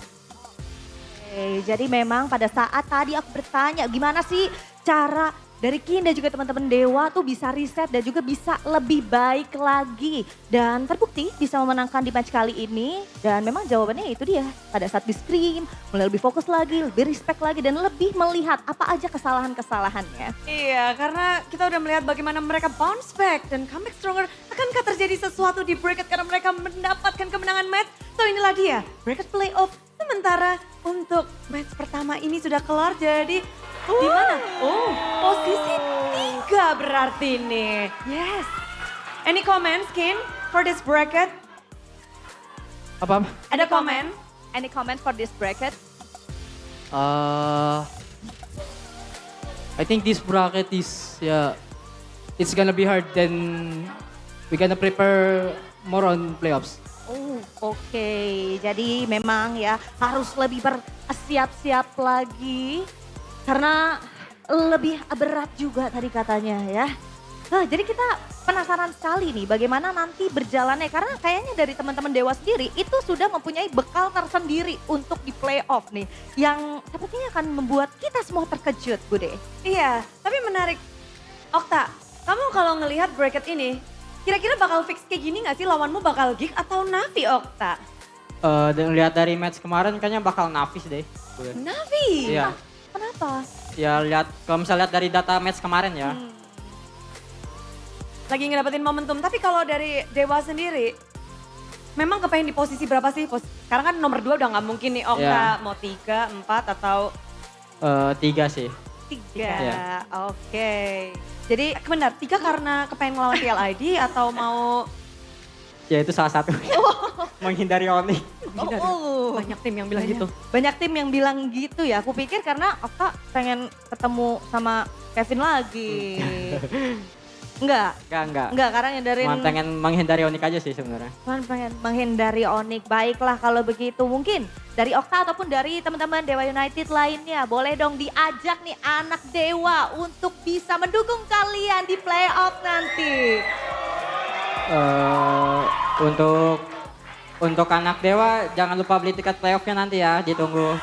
Oke, jadi memang pada saat tadi aku bertanya gimana sih cara dari Kin dan juga teman-teman Dewa tuh bisa reset dan juga bisa lebih baik lagi. Dan terbukti bisa memenangkan di match kali ini. Dan memang jawabannya itu dia. Pada saat di scrim, mulai lebih fokus lagi, lebih respect lagi dan lebih melihat apa aja kesalahan-kesalahannya. Iya, karena kita udah melihat bagaimana mereka bounce back dan comeback stronger. Akankah terjadi sesuatu di bracket karena mereka mendapatkan kemenangan match? So inilah dia, bracket playoff. Sementara untuk match pertama ini sudah kelar, jadi di mana? Oh, posisi 3 berarti nih. Yes. Any comments, Kin, for this bracket? Apa? Ada komen? Any comment for this bracket? I think this bracket is it's gonna be hard. Then we gonna prepare more on playoffs. Oh, oke. Jadi memang ya harus lebih bersiap-siap lagi. Karena lebih berat juga tadi katanya ya. Jadi kita penasaran sekali nih bagaimana nanti berjalannya. Karena kayaknya dari teman-teman Dewa sendiri itu sudah mempunyai bekal tersendiri untuk di playoff nih. Yang sepertinya akan membuat kita semua terkejut, Bude. Iya, tapi menarik. Okta, kamu kalau ngelihat bracket ini, kira-kira bakal fix kayak gini gak sih lawanmu bakal Geek atau Navi, Okta? Lihat dari match kemarin kayaknya bakal Navis deh. Navi? Iya. Kenapa? Ya lihat kalau misalnya lihat dari data match kemarin ya. Lagi ngedapetin momentum, tapi kalau dari Dewa sendiri, memang kepengen di posisi berapa sih? Sekarang kan nomor 2 udah gak mungkin nih Okta, mau 3, 4 atau? 3 sih. 3, Iya. oke. Jadi benar, 3 karena kepengen ngelawan PLID atau mau? Ya itu salah satu. Menghindari Oni. Banyak tim yang bilang gitu. Banyak tim yang bilang gitu ya. Aku pikir karena Okta pengen ketemu sama Kevin lagi. Enggak, karena ngindarin. Cuma pengen menghindari Onik aja sih sebenarnya. Pengen menghindari Onik. Baiklah kalau begitu. Mungkin dari Okta ataupun dari teman-teman Dewa United lainnya. Boleh dong diajak nih anak Dewa untuk bisa mendukung kalian di playoff nanti. Untuk anak Dewa jangan lupa beli tiket playoffnya nanti ya. Ditunggu.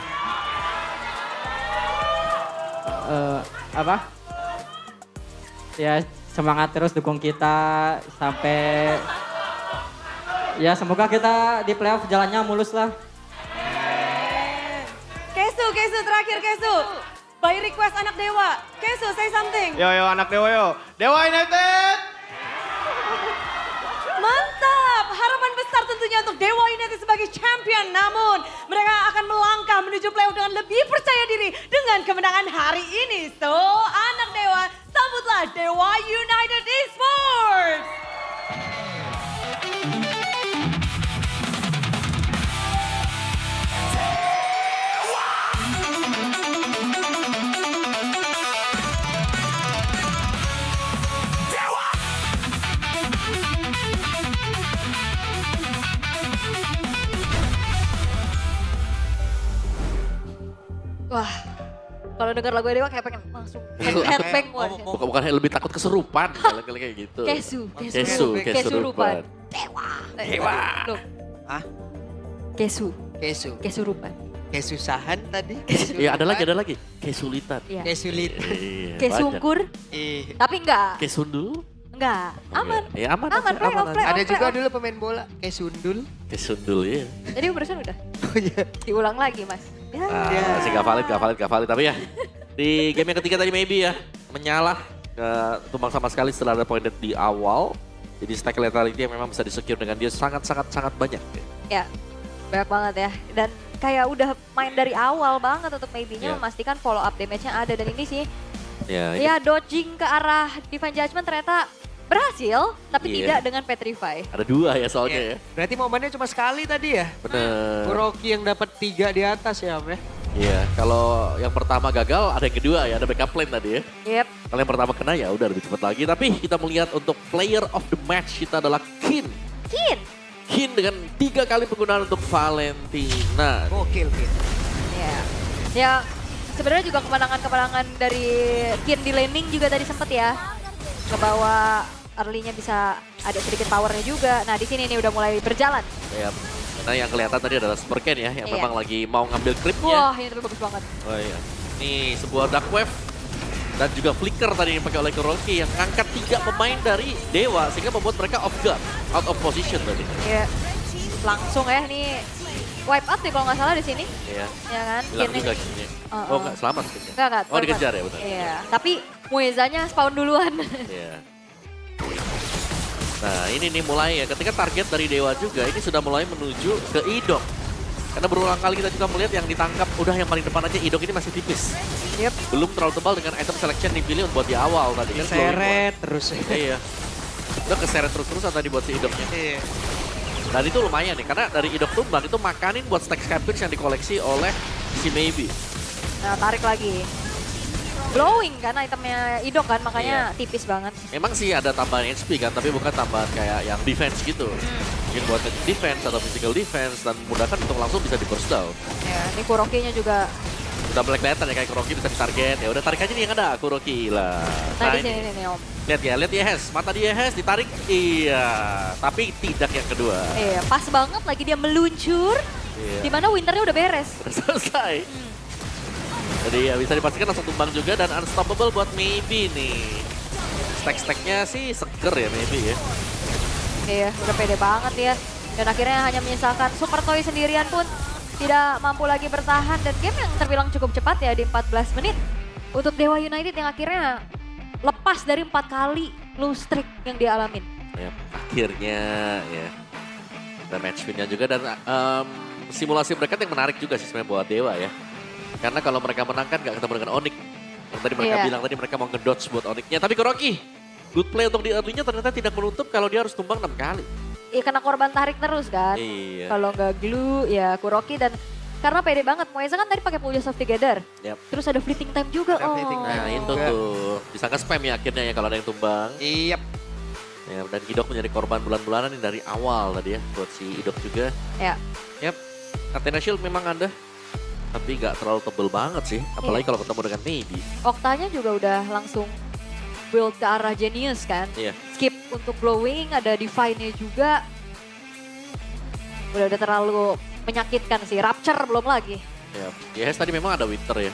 Apa? Ya semangat terus dukung kita sampai ya semoga kita di playoff jalannya mulus lah. Kesu terakhir Kesu. By request anak Dewa. Kesu say something. Yo anak Dewa yo. Dewa United! Mantap, harapan besar tentunya untuk Dewa United sebagai champion. Namun mereka akan melangkah menuju playoff dengan lebih percaya diri dengan kemenangan hari ini. So anak Dewa, sambutlah Dewa United Esports. Wah, kalau dengar lagu Dewa kayak pengen langsung headbang gua. Bukan lebih takut keserupan kalau kayak gitu. Kesurupan. Dewa. Loh. Hah? Kesu. Kesu. Kesurupan. Kesusahan tadi. Iya ada lagi. Kesulitan. Iya. Kesulitan. Iya, Kesungkur. Iya. Tapi enggak. Kesundul. Enggak. Aman. Ya aman. Playoff. Ada juga dulu pemain bola Kesundul. Kesundul ya. Jadi barusan udah. Oh iya. Diulang lagi mas. Ya. Masih gak valid. Tapi ya di game yang ketiga tadi maybe ya menyalah tumbang sama sekali setelah ada point dead di awal. Jadi stack lethality yang memang bisa disecure dengan dia sangat banyak. Ya, banyak banget ya. Dan kayak udah main dari awal banget untuk maybe-nya memastikan follow up damage-nya ada. Dan ini sih, ya dodging ke arah Divine Judgment ternyata berhasil, tapi tidak dengan Petrify. Ada 2 ya soalnya ya. Berarti momennya cuma sekali tadi ya? Bener. Kuroki yang dapat 3 di atas ya Om ya? Iya, kalau yang pertama gagal ada yang kedua ya, ada backup plan tadi ya. Yep. Kalau yang pertama kena ya udah lebih cepat lagi. Tapi kita melihat untuk player of the match kita adalah Kin. Kin dengan 3 kali penggunaan untuk Valentina. Gokil Kin. Ya sebenarnya juga kemenangan dari Kin di laning juga tadi sempet ya. Ngebawa early-nya bisa ada sedikit powernya juga. Nah di sini nih udah mulai berjalan. Ya, karena yang kelihatan tadi adalah Super Ken ya, yang memang lagi mau ngambil clipnya. Wah ini tapi bagus banget. Oh iya, ini sebuah dark wave dan juga flicker tadi yang dipakai oleh Kuroki yang ngangkat 3 pemain dari Dewa sehingga membuat mereka off guard, out of position tadi. Iya, langsung ya nih wipe out nih kalau nggak salah di sini. Iya. Ya kan? Bilang juga gini. Oh nggak selamat sih. Enggak. Oh dikejar ya benar. Iya, tapi Muezanya spawn duluan. Iya. Nah ini nih mulai ya, ketika target dari Dewa juga ini sudah mulai menuju ke Idok. Karena berulang kali kita juga melihat yang ditangkap, udah yang paling depan aja Idok ini masih tipis. Yep. Belum terlalu tebal dengan item selection dipilih buat di awal tadi kan. Keseret terus ya. Iya. Udah keseret terus-terusan tadi buat si Idoknya. Iya. Dan itu lumayan nih, karena dari Idok tumbang itu makanin buat stack cabbage yang dikoleksi oleh si Maybe. Nah tarik lagi. Glowing kan itemnya Idok kan, makanya tipis banget. Memang sih ada tambahan HP kan, tapi bukan tambahan kayak yang defense gitu. Mungkin buat defense atau physical defense dan memudahkan untuk langsung bisa di burst down. Ya, ini Kuroki-nya juga. Udah mulai kelihatan ya kayak Kuroki bisa ditarget. Ya udah tarik aja nih yang ada Kuroki lah. Nah di sini nih Om. Lihat ya Hes, mata dia Hes ditarik. Iya, tapi tidak yang kedua. Iya, pas banget lagi dia meluncur. Iya. Dimana winternya udah beres. Udah selesai. Jadi ya bisa dipastikan langsung tumbang juga dan unstoppable buat Maybe nih. Stack-stacknya sih seger ya Maybe ya. Iya, udah pede banget ya. Dan akhirnya hanya menyisakan Super Toy sendirian pun tidak mampu lagi bertahan. Dan game yang terbilang cukup cepat ya di 14 menit. Untuk Dewa United yang akhirnya lepas dari 4 kali lose streak yang dia alamin. Ya, akhirnya ya. Dan match win-nya juga dan simulasi mereka yang menarik juga sih sebenarnya buat Dewa ya. Karena kalau mereka menang kan gak ketemu dengan Onyx. Yang tadi mereka bilang tadi mereka mau ngedodge buat Onyx-nya. Tapi Kuroki, good play untuk di early-nya ternyata tidak menutup kalau dia harus tumbang 6 kali. Iya kena korban tarik terus kan. Iya. Kalau nggak glue ya Kuroki dan karena pede banget. Moeza kan tadi pakai Pull Yourself Together. Yep. Terus ada fleeting time juga. Nah itu tuh, disangka spam ya akhirnya ya kalau ada yang tumbang. Iya. Ya, dan Idok menjadi korban bulan-bulanan ini dari awal tadi ya buat si Idok juga. Ya. Yap, Athena Shield memang ada. Tapi nggak terlalu tebel banget sih, apalagi kalau ketemu dengan Maybe. Oktanya juga udah langsung build ke arah Genius kan. Iya. Skip untuk Glowing, ada Divine-nya juga. Udah terlalu menyakitkan sih, Rapture belum lagi. Ya, Yehes tadi memang ada Winter ya.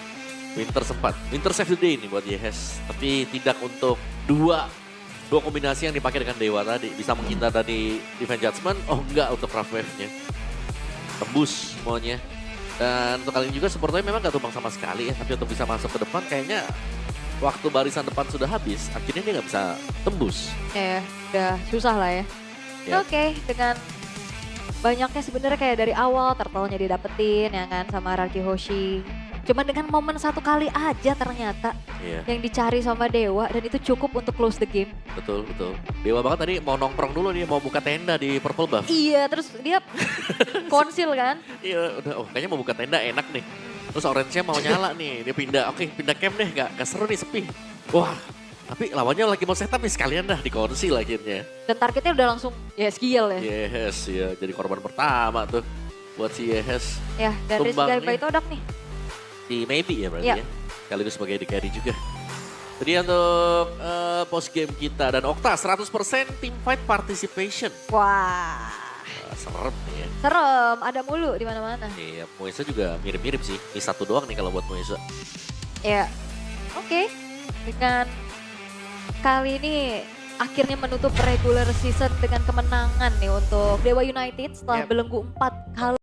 Winter sempat, Winter save the day ini buat Yehes. Tapi tidak untuk 2 dua kombinasi yang dipakai dengan Dewa tadi. Bisa menghindar dari Divine Judgment, oh enggak untuk Craft Wave-nya. Tembus semuanya. Dan untuk kali ini juga supportnya memang gak tumbang sama sekali ya. Tapi untuk bisa masuk ke depan kayaknya waktu barisan depan sudah habis. Akhirnya dia gak bisa tembus. Ya, udah susah lah ya. Ya. Oke, dengan banyaknya sebenarnya kayak dari awal turtle-nya didapetin ya kan sama Rarky Hoshi. Cuman dengan momen satu kali aja ternyata Iya, yang dicari sama Dewa dan itu cukup untuk close the game. betul, betul. Dewa banget tadi mau nongkrong dulu nih, mau buka tenda di Purple Buff. Iya, terus dia konsil kan. Iya, udah, oh kayaknya mau buka tenda enak nih. Terus orange-nya mau nyala nih, dia pindah, oke pindah camp deh, gak seru nih, sepi. Wah, tapi lawannya lagi mau setup nih, sekalian dah di konsil akhirnya. Dan targetnya udah langsung Yesgiel ya. Yes, ya jadi korban pertama tuh buat si Yes. Ya, dan Rizky Tumbangnya. Baitodak nih. Di Maybe ya berarti Iya. ya. Sekaligus sebagai di carry juga. Jadi untuk post game kita dan Okta 100% team fight participation. Wah, Serem nih ya. serem, ada mulu di mana-mana. Iya, Moisa juga mirip-mirip sih. Ini satu doang nih kalau buat Moisa. Ya, oke. Dengan kali ini akhirnya menutup regular season dengan kemenangan nih untuk Dewa United setelah Yep. belenggu 4 kali.